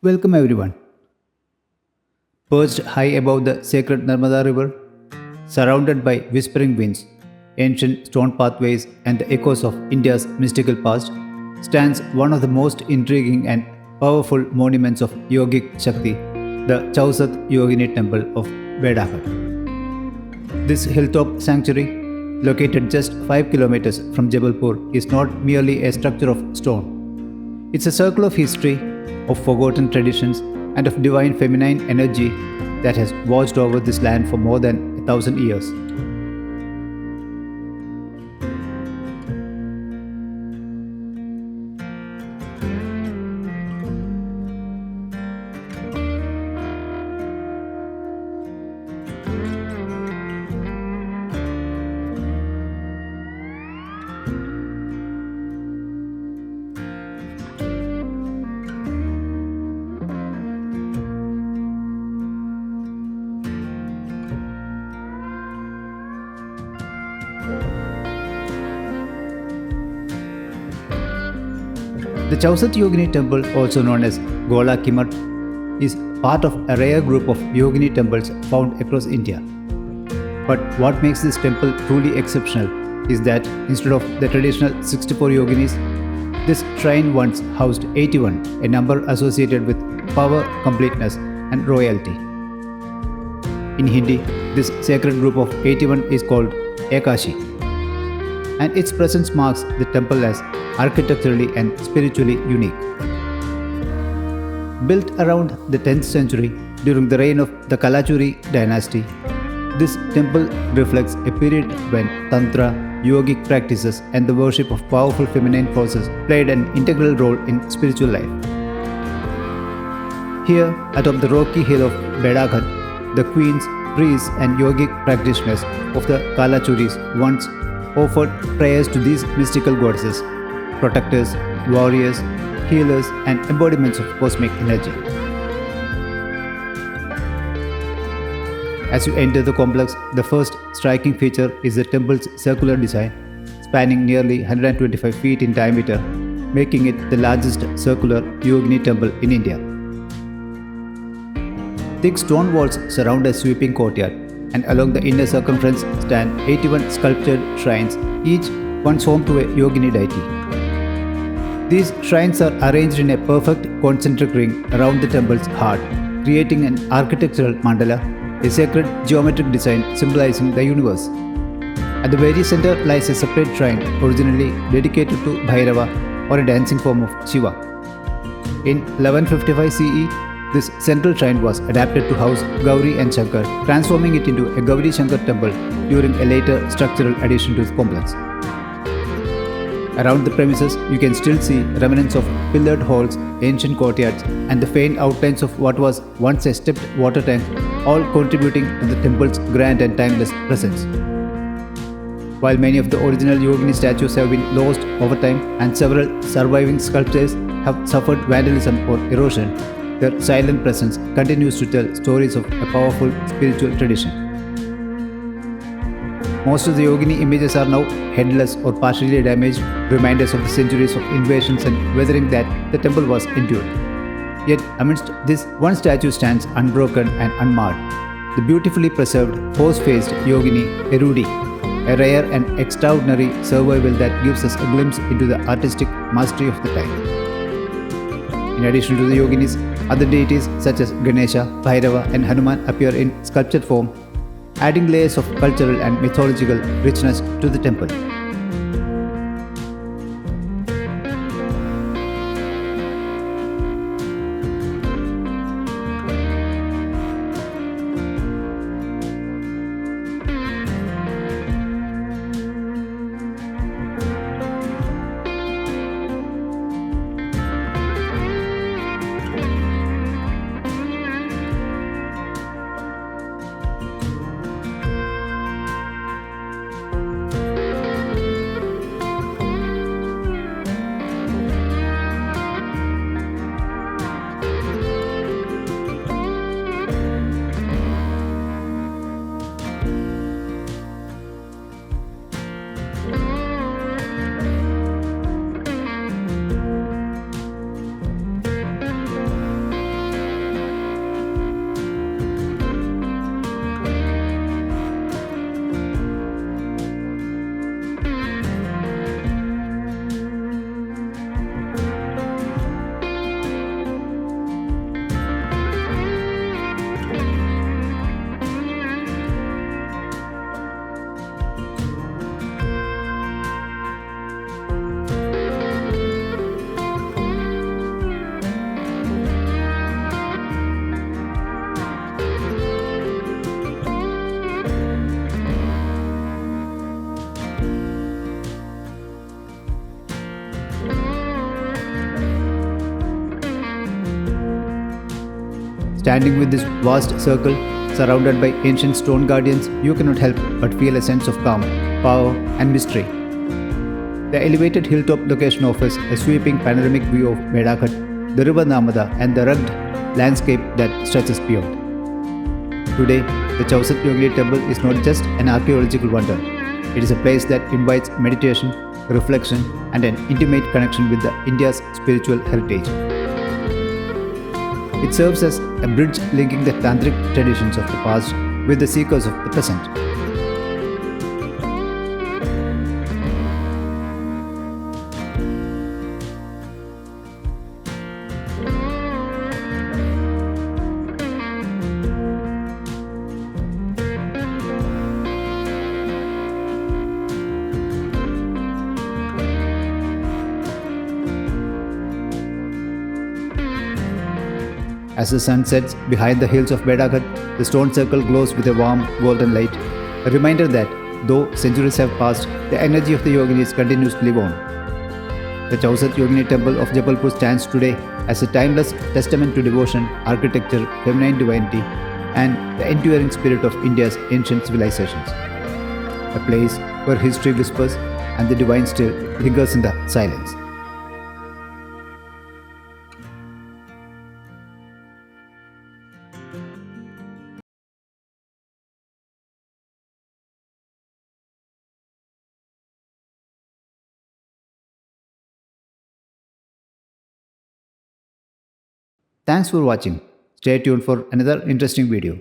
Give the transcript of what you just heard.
Welcome everyone. Perched high above the sacred Narmada River, surrounded by whispering winds, ancient stone pathways, and the echoes of India's mystical past, stands one of the most intriguing and powerful monuments of Yogic Shakti, the Chausath Yogini Temple of Bhedaghat. This hilltop sanctuary, located just 5 kilometers from Jabalpur, is not merely a structure of stone. It's a circle of history, of forgotten traditions, and of divine feminine energy that has watched over this land for more than 1,000 years. The Chausath Yogini Temple, also known as Gola Kimat, is part of a rare group of Yogini temples found across India. But what makes this temple truly exceptional is that instead of the traditional 64 Yoginis, this shrine once housed 81, a number associated with power, completeness, and royalty. In Hindi, this sacred group of 81 is called Ekashi, and its presence marks the temple as architecturally and spiritually unique. Built around the 10th century during the reign of the Kalachuri dynasty, this temple reflects a period when Tantra, yogic practices, and the worship of powerful feminine forces played an integral role in spiritual life. Here, atop the rocky hill of Bhedaghat, the queens, priests, and yogic practitioners of the Kalachuris once offered prayers to these mystical goddesses, protectors, warriors, healers, and embodiments of cosmic energy. As you enter the complex, the first striking feature is the temple's circular design, spanning nearly 125 feet in diameter, making it the largest circular Yogini temple in India. Thick stone walls surround a sweeping courtyard, and along the inner circumference stand 81 sculptured shrines, each once home to a Yogini deity. These shrines are arranged in a perfect concentric ring around the temple's heart, creating an architectural mandala, a sacred geometric design symbolizing the universe. At the very center lies a separate shrine originally dedicated to Bhairava, or a dancing form of Shiva. In 1155 CE, this central shrine was adapted to house Gauri and Shankar, transforming it into a Gauri Shankar temple during a later structural addition to the complex. Around the premises, you can still see remnants of pillared halls, ancient courtyards, and the faint outlines of what was once a stepped water tank, all contributing to the temple's grand and timeless presence. While many of the original Yogini statues have been lost over time and several surviving sculptures have suffered vandalism or erosion, their silent presence continues to tell stories of a powerful spiritual tradition. Most of the Yogini images are now headless or partially damaged, reminders of the centuries of invasions and weathering that the temple was endured. Yet, amidst this, one statue stands unbroken and unmarred, the beautifully preserved horse-faced Yogini Erudi, a rare and extraordinary survival that gives us a glimpse into the artistic mastery of the time. In addition to the Yoginis, other deities such as Ganesha, Bhairava, and Hanuman appear in sculptured form, adding layers of cultural and mythological richness to the temple. Standing with this vast circle, surrounded by ancient stone guardians, you cannot help but feel a sense of calm, power, and mystery. The elevated hilltop location offers a sweeping panoramic view of Bhedaghat, the river Narmada, and the rugged landscape that stretches beyond. Today, the Chausath Yogini Temple is not just an archaeological wonder. It is a place that invites meditation, reflection, and an intimate connection with India's spiritual heritage. It serves as a bridge linking the tantric traditions of the past with the seekers of the present. As the sun sets behind the hills of Bhedaghat, the stone circle glows with a warm golden light, a reminder that though centuries have passed, the energy of the Yoginis continues to live on. The Chausath Yogini Temple of Jabalpur stands today as a timeless testament to devotion, architecture, feminine divinity, and the enduring spirit of India's ancient civilizations. A place where history whispers and the divine still lingers in the silence. Thanks for watching. Stay tuned for another interesting video.